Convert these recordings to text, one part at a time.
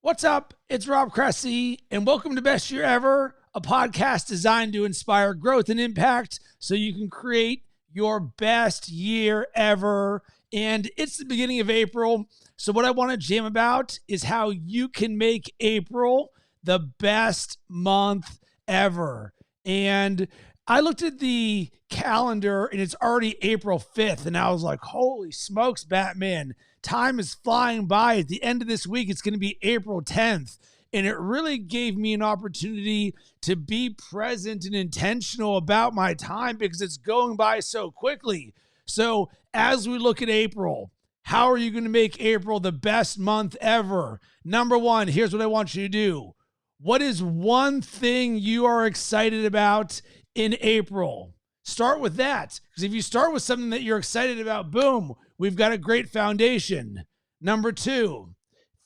What's up? It's Rob Cressy, and welcome to Best Year Ever, a podcast designed to inspire growth and impact so you can create your best year ever. And it's the beginning of April, so what I want to jam about is how you can make April the best month ever. And I looked at the calendar, and it's already April 5th, and I was like, holy smokes, Batman. Time is flying by. At the end of this week, it's going to be April 10th. And it really gave me an opportunity to be present and intentional about my time because it's going by so quickly. So as we look at April, how are you going to make April the best month ever? Number one, here's what I want you to do. What is one thing you are excited about in April? Start with that. Because if you start with something that you're excited about, boom, we've got a great foundation. Number two,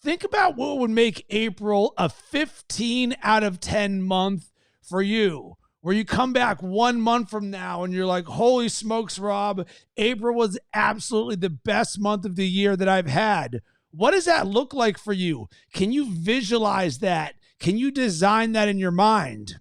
think about what would make April a 15 out of 10 month for you, where you come back 1 month from now and you're like, holy smokes, Rob, April was absolutely the best month of the year that I've had. What does that look like for you? Can you visualize that? Can you design that in your mind?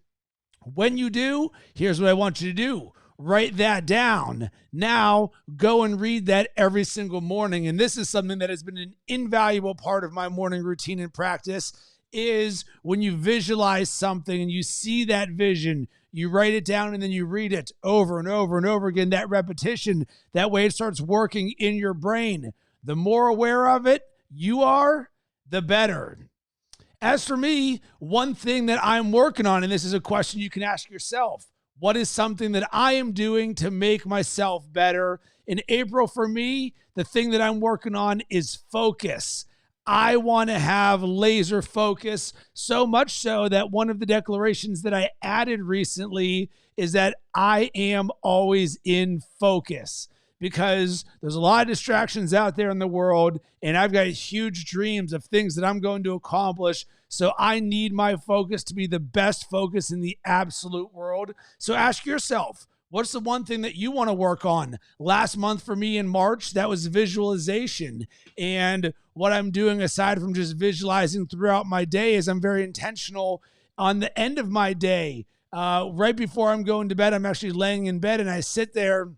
When you do, here's what I want you to do. Write that down. Now go and read that every single morning. And this is something that has been an invaluable part of my morning routine and practice is when you visualize something and you see that vision, you write it down and then you read it over and over and over again, that repetition. That way it starts working in your brain. The more aware of it you are, the better. As for me, one thing that I'm working on, and this is a question you can ask yourself, what is something that I am doing to make myself better? In April, for me, the thing that I'm working on is focus. I want to have laser focus, so much so that one of the declarations that I added recently is that I am always in focus. Because there's a lot of distractions out there in the world, and I've got huge dreams of things that I'm going to accomplish. So I need my focus to be the best focus in the absolute world. So ask yourself, what's the one thing that you want to work on? Last month for me in March, that was visualization. And what I'm doing aside from just visualizing throughout my day is I'm very intentional on the end of my day. Right before I'm going to bed, I'm actually laying in bed and I sit there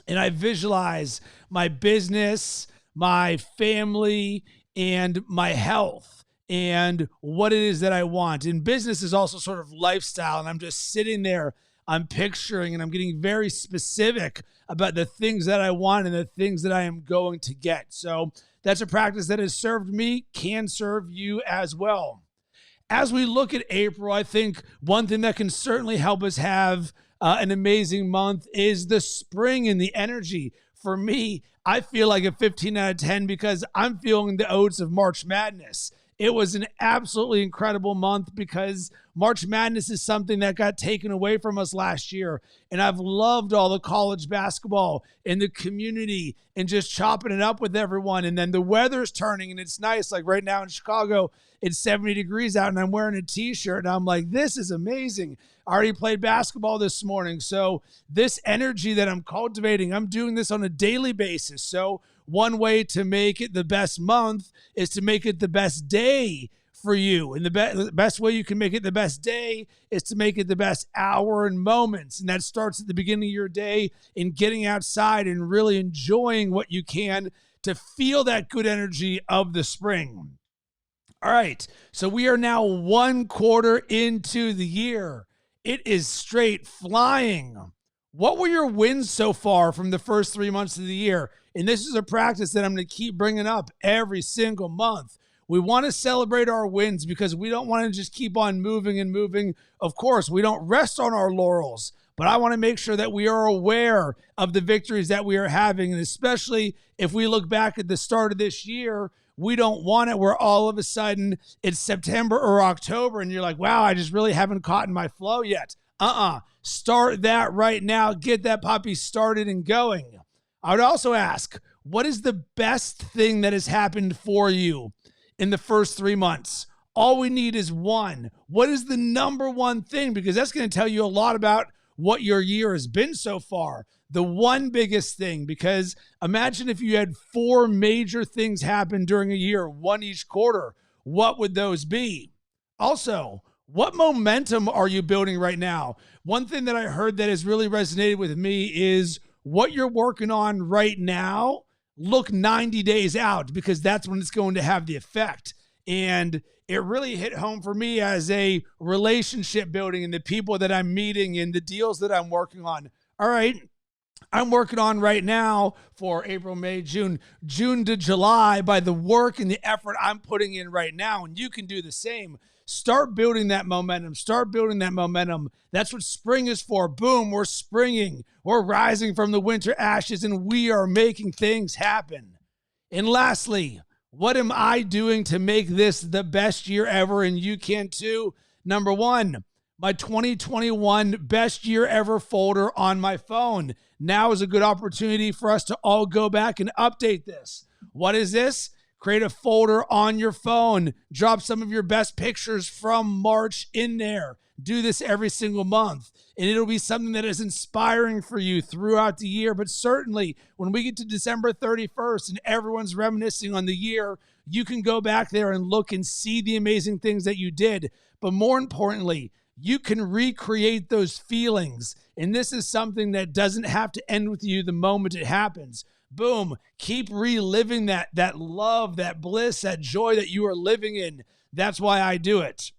and I visualize my business, my family, and my health and what it is that I want. And business is also sort of lifestyle. And I'm just sitting there, I'm picturing, and I'm getting very specific about the things that I want and the things that I am going to get. So that's a practice that has served me, can serve you as well. As we look at April, I think one thing that can certainly help us have an amazing month is the spring and the energy. For me, I feel like a 15 out of 10 because I'm feeling the oats of March Madness. It was an absolutely incredible month because March Madness is something that got taken away from us last year. And I've loved all the college basketball and the community and just chopping it up with everyone. And then the weather's turning and it's nice. Like right now in Chicago, it's 70 degrees out and I'm wearing a t-shirt and I'm like, this is amazing. I already played basketball this morning. So this energy that I'm cultivating, I'm doing this on a daily basis. So one way to make it the best month is to make it the best day for you. And the best way you can make it the best day is to make it the best hour and moments. And that starts at the beginning of your day in getting outside and really enjoying what you can to feel that good energy of the spring. All right, so we are now 1 quarter into the year. It is straight flying. What were your wins so far from the first 3 months of the year? And this is a practice that I'm going to keep bringing up every single month. We want to celebrate our wins because we don't want to just keep on moving and moving. Of course, we don't rest on our laurels, but I want to make sure that we are aware of the victories that we are having. And especially if we look back at the start of this year, we don't want it where all of a sudden it's September or October and you're like, wow, I just really haven't caught in my flow yet. Start that right now. Get that puppy started and going. I would also ask, what is the best thing that has happened for you in the first 3 months? All we need is one. What is the number one thing? Because that's going to tell you a lot about what your year has been so far. The one biggest thing, because imagine if you had 4 major things happen during a year, one each quarter. what would those be? Also, what momentum are you building right now? One thing that I heard that has really resonated with me is what you're working on right now. Look 90 days out, because that's when it's going to have the effect. And it really hit home for me as a relationship building and the people that I'm meeting and the deals that I'm working on. All right, I'm working on right now for April, May, June to July by the work and the effort I'm putting in right now. And you can do the same. Start building that momentum. Start building that momentum. That's what spring is for. Boom, we're springing. We're rising from the winter ashes, and we are making things happen. And lastly, what am I doing to make this the best year ever? And you can too. Number one, my 2021 best year ever folder on my phone. Now is a good opportunity for us to all go back and update this. What is this? Create a folder on your phone. Drop some of your best pictures from March in there. Do this every single month, and it'll be something that is inspiring for you throughout the year. But certainly when we get to December 31st and everyone's reminiscing on the year, you can go back there and look and see the amazing things that you did. But more importantly, you can recreate those feelings. And this is something that doesn't have to end with you the moment it happens. Boom. Keep reliving that love, that bliss, that joy that you are living in. That's why I do it.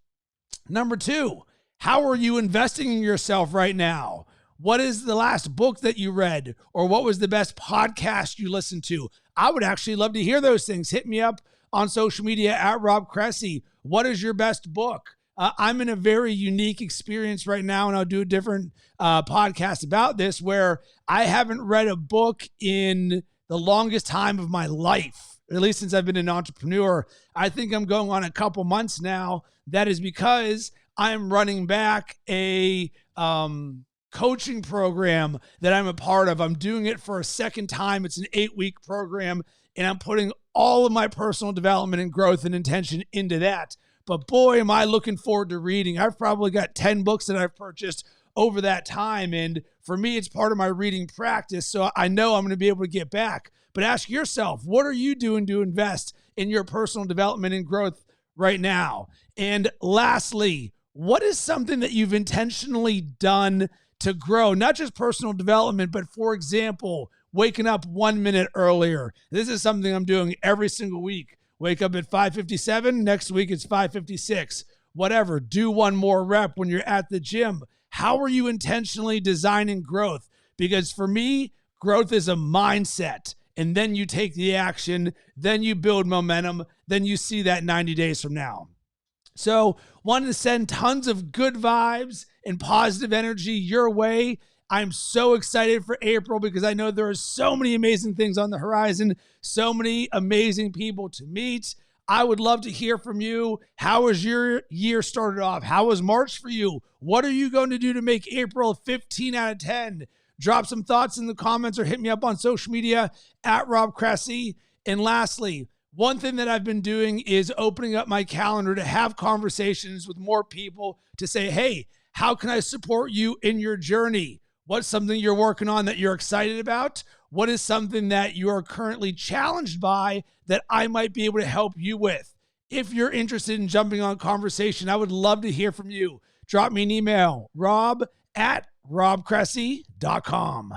Number two, how are you investing in yourself right now? What is the last book that you read? Or what was the best podcast you listened to? I would actually love to hear those things. Hit me up on social media at Rob Cressy. What is your best book? I'm in a very unique experience right now, and I'll do a different podcast about this, where I haven't read a book in the longest time of my life, at least since I've been an entrepreneur. I think I'm going on a couple months now. That is because I'm running back a coaching program that I'm a part of. I'm doing it for a second time. It's an 8-week program, and I'm putting all of my personal development and growth and intention into that. But boy, am I looking forward to reading. I've probably got 10 books that I've purchased over that time. And for me, it's part of my reading practice. So I know I'm going to be able to get back. But ask yourself, what are you doing to invest in your personal development and growth right now? And lastly, what is something that you've intentionally done to grow, not just personal development, but for example, waking up 1 minute earlier? This is something I'm doing every single week. Wake up at 5:57. Next week, it's 5:56. Whatever. Do one more rep when you're at the gym. How are you intentionally designing growth? Because for me, growth is a mindset. And then you take the action. Then you build momentum. Then you see that 90 days from now. So, wanted to send tons of good vibes and positive energy your way. I'm so excited for April because I know there are so many amazing things on the horizon, so many amazing people to meet. I would love to hear from you. How was your year started off? How was March for you? What are you going to do to make April 15 out of 10? Drop some thoughts in the comments or hit me up on social media at Rob Cressy. And lastly, one thing that I've been doing is opening up my calendar to have conversations with more people to say, hey, how can I support you in your journey? What's something you're working on that you're excited about? What is something that you are currently challenged by that I might be able to help you with? If you're interested in jumping on conversation, I would love to hear from you. Drop me an email, rob@robcressy.com.